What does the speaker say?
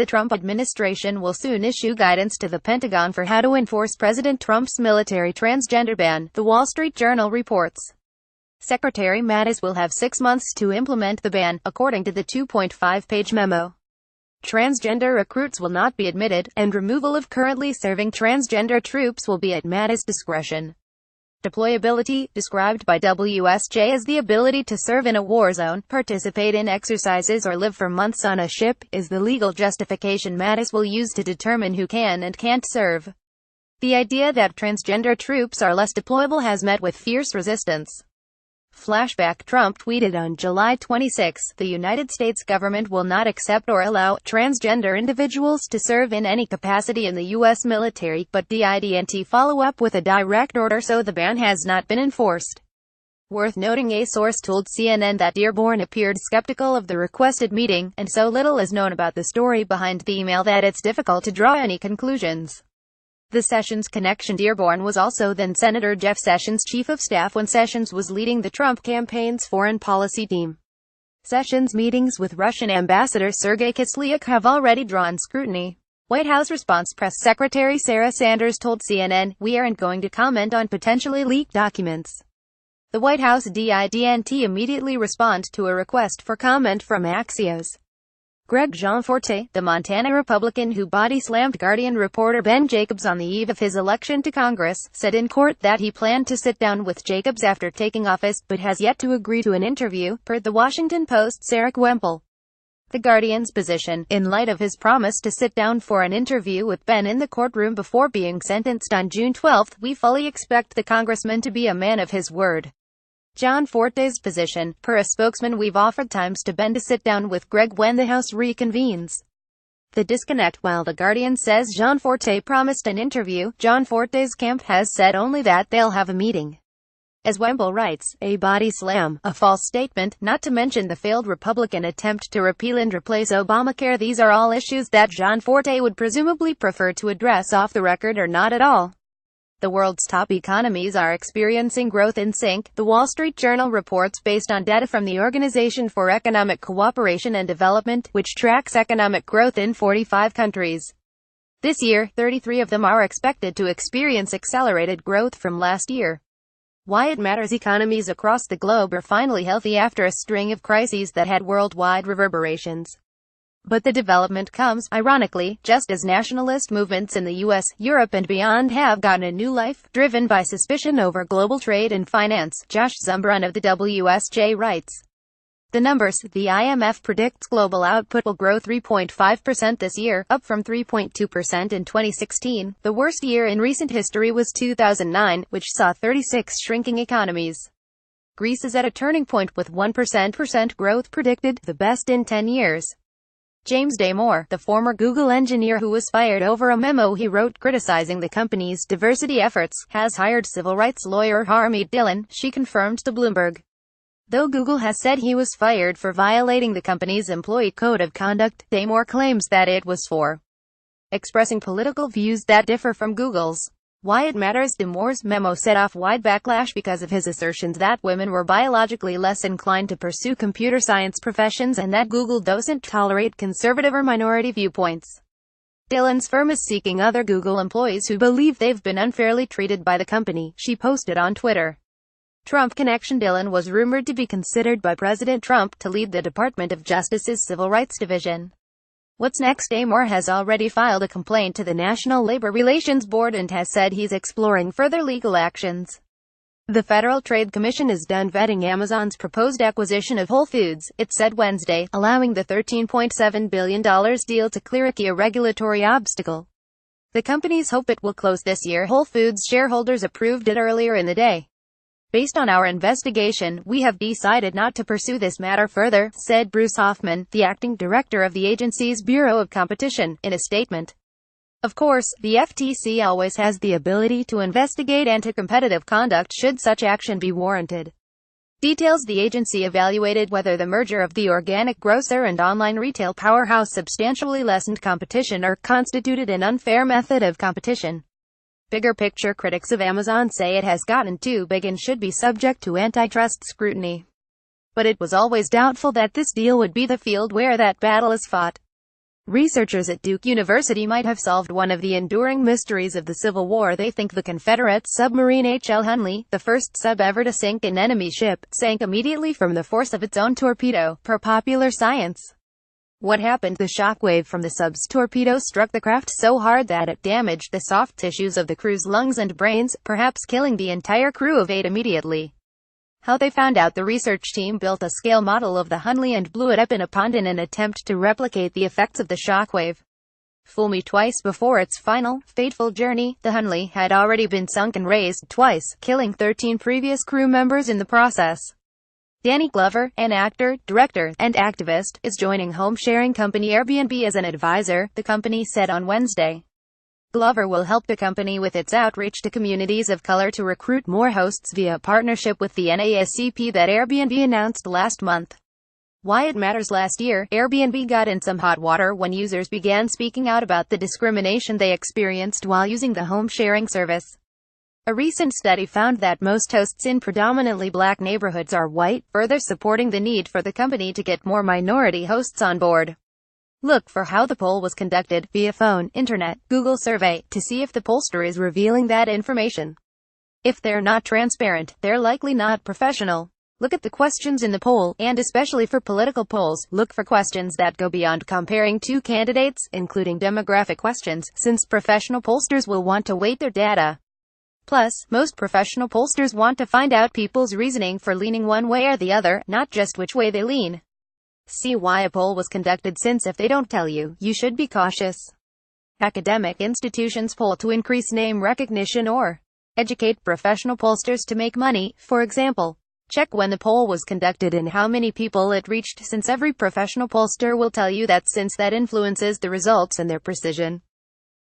The Trump administration will soon issue guidance to the Pentagon for how to enforce President Trump's military transgender ban, The Wall Street Journal reports. Secretary Mattis will have 6 months to implement the ban, according to the 2.5-page memo. Transgender recruits will not be admitted, and removal of currently serving transgender troops will be at Mattis' discretion. Deployability, described by WSJ as the ability to serve in a war zone, participate in exercises or live for months on a ship, is the legal justification Mattis will use to determine who can and can't serve. The idea that transgender troops are less deployable has met with fierce resistance. Flashback: Trump tweeted on July 26, "The United States government will not accept or allow transgender individuals to serve in any capacity in the U.S. military," but didn't follow up with a direct order, so the ban has not been enforced. Worth noting, a source told CNN that Dearborn appeared skeptical of the requested meeting, and so little is known about the story behind the email that it's difficult to draw any conclusions. The Sessions connection: Dearborn was also then Senator Jeff Sessions' chief of staff when Sessions was leading the Trump campaign's foreign policy team. Sessions' meetings with Russian Ambassador Sergei Kislyak have already drawn scrutiny. White House response: Press Secretary Sarah Sanders told CNN, "We aren't going to comment on potentially leaked documents." The White House didn't immediately respond to a request for comment from Axios. Greg Gianforte, the Montana Republican who body-slammed Guardian reporter Ben Jacobs on the eve of his election to Congress, said in court that he planned to sit down with Jacobs after taking office, but has yet to agree to an interview, per The Washington Post's Eric Wemple. The Guardian's position: in light of his promise to sit down for an interview with Ben in the courtroom before being sentenced on June 12, we fully expect the congressman to be a man of his word. Gianforte's position: per a spokesman, we've offered times to Ben to sit down with Greg when the House reconvenes. The disconnect: while The Guardian says Gianforte promised an interview, Gianforte's camp has said only that they'll have a meeting. As Wemple writes, a body slam, a false statement, not to mention the failed Republican attempt to repeal and replace Obamacare, these are all issues that Gianforte would presumably prefer to address off the record or not at all. The world's top economies are experiencing growth in sync, The Wall Street Journal reports based on data from the Organization for Economic Cooperation and Development, which tracks economic growth in 45 countries. This year, 33 of them are expected to experience accelerated growth from last year. Why it matters: economies across the globe are finally healthy after a string of crises that had worldwide reverberations. But the development comes, ironically, just as nationalist movements in the U.S., Europe and beyond have gotten a new life, driven by suspicion over global trade and finance. Josh Zumbrun of the WSJ writes. The numbers: the IMF predicts global output will grow 3.5% this year, up from 3.2% in 2016. The worst year in recent history was 2009, which saw 36 shrinking economies. Greece is at a turning point with 1% growth predicted, the best in 10 years. James Damore, the former Google engineer who was fired over a memo he wrote criticizing the company's diversity efforts, has hired civil rights lawyer Harmeet Dillon, she confirmed to Bloomberg. Though Google has said he was fired for violating the company's employee code of conduct, Damore claims that it was for expressing political views that differ from Google's. Why it matters: Damore's memo set off wide backlash because of his assertions that women were biologically less inclined to pursue computer science professions and that Google doesn't tolerate conservative or minority viewpoints. Dillon's firm is seeking other Google employees who believe they've been unfairly treated by the company, she posted on Twitter. Trump connection: Dillon was rumored to be considered by President Trump to lead the Department of Justice's Civil Rights Division. What's next? Damore has already filed a complaint to the National Labor Relations Board and has said he's exploring further legal actions. The Federal Trade Commission is done vetting Amazon's proposed acquisition of Whole Foods, it said Wednesday, allowing the $13.7 billion deal to clear a key regulatory obstacle. The companies hope it will close this year. Whole Foods shareholders approved it earlier in the day. Based on our investigation, we have decided not to pursue this matter further, said Bruce Hoffman, the acting director of the agency's Bureau of Competition, in a statement. Of course, the FTC always has the ability to investigate anti-competitive conduct should such action be warranted. Details: the agency evaluated whether the merger of the organic grocer and online retail powerhouse substantially lessened competition or constituted an unfair method of competition. Bigger picture: critics of Amazon say it has gotten too big and should be subject to antitrust scrutiny. But it was always doubtful that this deal would be the field where that battle is fought. Researchers at Duke University might have solved one of the enduring mysteries of the Civil War. They think the Confederate submarine H.L. Hunley, the first sub ever to sink an enemy ship, sank immediately from the force of its own torpedo, per Popular Science. What happened? The shockwave from the sub's torpedo struck the craft so hard that it damaged the soft tissues of the crew's lungs and brains, perhaps killing the entire crew of 8 immediately. How they found out? The research team built a scale model of the Hunley and blew it up in a pond in an attempt to replicate the effects of the shockwave. Fool me twice. Before its final, fateful journey, the Hunley had already been sunk and raised twice, killing 13 previous crew members in the process. Danny Glover, an actor, director, and activist, is joining home-sharing company Airbnb as an advisor, the company said on Wednesday. Glover will help the company with its outreach to communities of color to recruit more hosts via a partnership with the NAACP that Airbnb announced last month. Why it matters? Last year, Airbnb got in some hot water when users began speaking out about the discrimination they experienced while using the home-sharing service. A recent study found that most hosts in predominantly black neighborhoods are white, further supporting the need for the company to get more minority hosts on board. Look for how the poll was conducted, via phone, internet, Google survey, to see if the pollster is revealing that information. If they're not transparent, they're likely not professional. Look at the questions in the poll, and especially for political polls, look for questions that go beyond comparing two candidates, including demographic questions, since professional pollsters will want to weight their data. Plus, most professional pollsters want to find out people's reasoning for leaning one way or the other, not just which way they lean. See why a poll was conducted, since if they don't tell you, you should be cautious. Academic institutions poll to increase name recognition or educate professional pollsters to make money, for example. Check when the poll was conducted and how many people it reached, since every professional pollster will tell you that, since that influences the results and their precision.